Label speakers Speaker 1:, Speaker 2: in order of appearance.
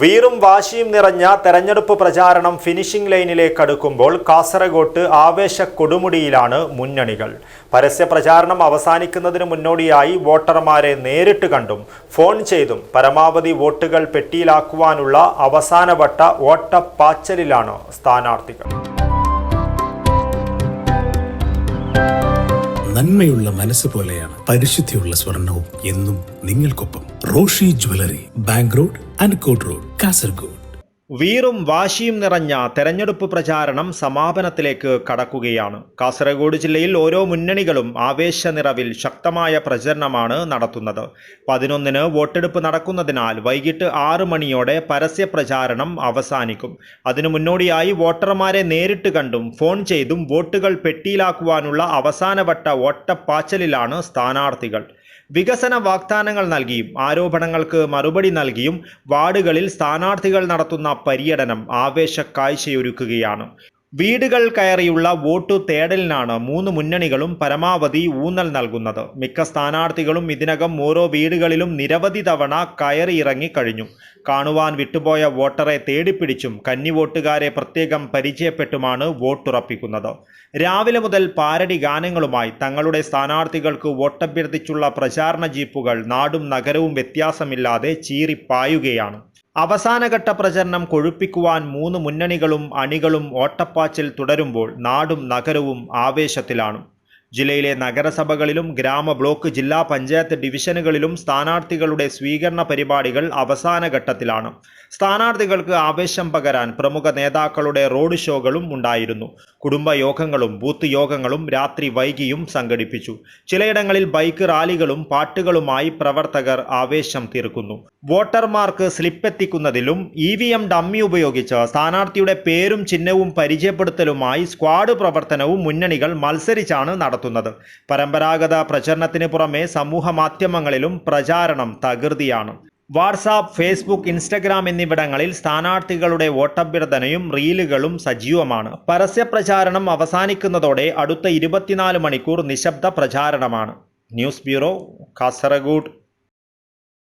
Speaker 1: വീറും വാശിയും നിറഞ്ഞ തെരഞ്ഞെടുപ്പ് പ്രചാരണം ഫിനിഷിംഗ് ലൈനിലേക്ക് അടുക്കുമ്പോൾ കാസർഗോഡ് ആവേശ കൊടുമുടിയിലാണ് മുന്നണികൾ. പരസ്യ പ്രചാരണം അവസാനിക്കുന്നതിന് മുന്നോടിയായി വോട്ടർമാരെ നേരിട്ട് കണ്ടും ഫോൺ ചെയ്തും പരമാവധി വോട്ടുകൾ പെട്ടിയിലാക്കുവാനുള്ള അവസാനവട്ട ഓട്ടപ്പാച്ചിലിലാണ് സ്ഥാനാർത്ഥികൾ.
Speaker 2: നന്മയുള്ള മനസ്സ് പോലെയാണ് പരിശുദ്ധിയുള്ള സ്വർണവും എന്നും നിങ്ങൾക്കൊപ്പം. Roshy jewellery, bank road, അൻകോട്ട് road, Kasaragod.
Speaker 1: വീറും വാശിയും നിറഞ്ഞ തെരഞ്ഞെടുപ്പ് പ്രചാരണം സമാപനത്തിലേക്ക് കടക്കുകയാണ്. കാസർഗോഡ് ജില്ലയിൽ ഓരോ മുന്നണികളും ആവേശനിറവിൽ ശക്തമായ പ്രചരണമാണ് നടത്തുന്നത്. 11-ന് വോട്ടെടുപ്പ് നടക്കുന്നതിനാൽ വൈകിട്ട് 6 മണിയോടെ പരസ്യ പ്രചാരണം അവസാനിക്കും. അതിനു മുന്നോടിയായി വോട്ടർമാരെ നേരിട്ട് കണ്ടും ഫോൺ ചെയ്തും വോട്ടുകൾ പെട്ടിയിലാക്കുവാനുള്ള അവസാനവട്ട ഓട്ടപ്പാച്ചിലിലാണ് സ്ഥാനാർത്ഥികൾ. വികസന വാഗ്ദാനങ്ങൾ നൽകിയും ആരോപണങ്ങൾക്ക് മറുപടി നൽകിയും വാർഡുകളിൽ സ്ഥാനാർത്ഥികൾ നടത്തുന്ന പര്യടനം ആവേശക്കാഴ്ചയൊരുക്കുകയാണ്. വീടുകൾ കയറിയുള്ള വോട്ടു തേടലിനാണ് 3 മുന്നണികളും പരമാവധി ഊന്നൽ നൽകുന്നത്. മിക്ക സ്ഥാനാർത്ഥികളും ഇതിനകം ഓരോ വീടുകളിലും നിരവധി തവണ കയറിയിറങ്ങി കഴിഞ്ഞു. കാണുവാൻ വിട്ടുപോയ വോട്ടറെ തേടിപ്പിടിച്ചും കന്നിവോട്ടുകാരെ പ്രത്യേകം പരിചയപ്പെട്ടുമാണ് വോട്ടുറപ്പിക്കുന്നത്. രാവിലെ മുതൽ പാരഡി ഗാനങ്ങളുമായി തങ്ങളുടെ സ്ഥാനാർത്ഥികൾക്ക് വോട്ടഭ്യർത്ഥിച്ചുള്ള പ്രചാരണ ജീപ്പുകൾ നാടും നഗരവും വ്യത്യാസമില്ലാതെ ചീറിപ്പായുകയാണ്. അവസാനഘട്ട പ്രചരണം കൊഴുപ്പിക്കുവാൻ 3 മുന്നണികളും അണികളും ഓട്ടപ്പാച്ചിൽ തുടരുമ്പോൾ നാടും നഗരവും ആവേശത്തിലാണ്. ജില്ലയിലെ നഗരസഭകളിലും ബ്ലോക്ക് ജില്ലാ പഞ്ചായത്ത് ഡിവിഷനുകളിലും സ്ഥാനാർത്ഥികളുടെ സ്വീകരണ പരിപാടികൾ അവസാന ഘട്ടത്തിലാണ്. സ്ഥാനാർത്ഥികൾക്ക് ആവേശം പകരാൻ പ്രമുഖ നേതാക്കളുടെ റോഡ് ഷോകളും ഉണ്ടായിരുന്നു. കുടുംബയോഗങ്ങളും ബൂത്ത് യോഗങ്ങളും രാത്രി വൈകിയും സംഘടിപ്പിച്ചു. ചിലയിടങ്ങളിൽ ബൈക്ക് റാലികളും പാട്ടുകളുമായി പ്രവർത്തകർ ആവേശം തീർക്കുന്നു. വോട്ടർമാർക്ക് സ്ലിപ്പ് എത്തിക്കുന്നതിലും EVM ഡമ്മി ഉപയോഗിച്ച് സ്ഥാനാർത്ഥിയുടെ പേരും ചിഹ്നവും പരിചയപ്പെടുത്തലുമായി സ്ക്വാഡ് പ്രവർത്തനവും മുന്നണികൾ മത്സരിച്ചാണ് നടത്തുന്നത്. പരമ്പരാഗത പ്രചരണത്തിന് പുറമെ സമൂഹ മാധ്യമങ്ങളിലും പ്രചാരണം തകൃതിയാണ്. വാട്സാപ്പ്, ഫേസ്ബുക്ക്, ഇൻസ്റ്റഗ്രാം എന്നിവിടങ്ങളിൽ സ്ഥാനാർത്ഥികളുടെ വോട്ടഭ്യർത്ഥനയും റീലുകളും സജീവമാണ്. പരസ്യ പ്രചാരണം അവസാനിക്കുന്നതോടെ അടുത്ത 24 മണിക്കൂർ നിശബ്ദ പ്രചാരണമാണ്. News bureau, Kasaragod.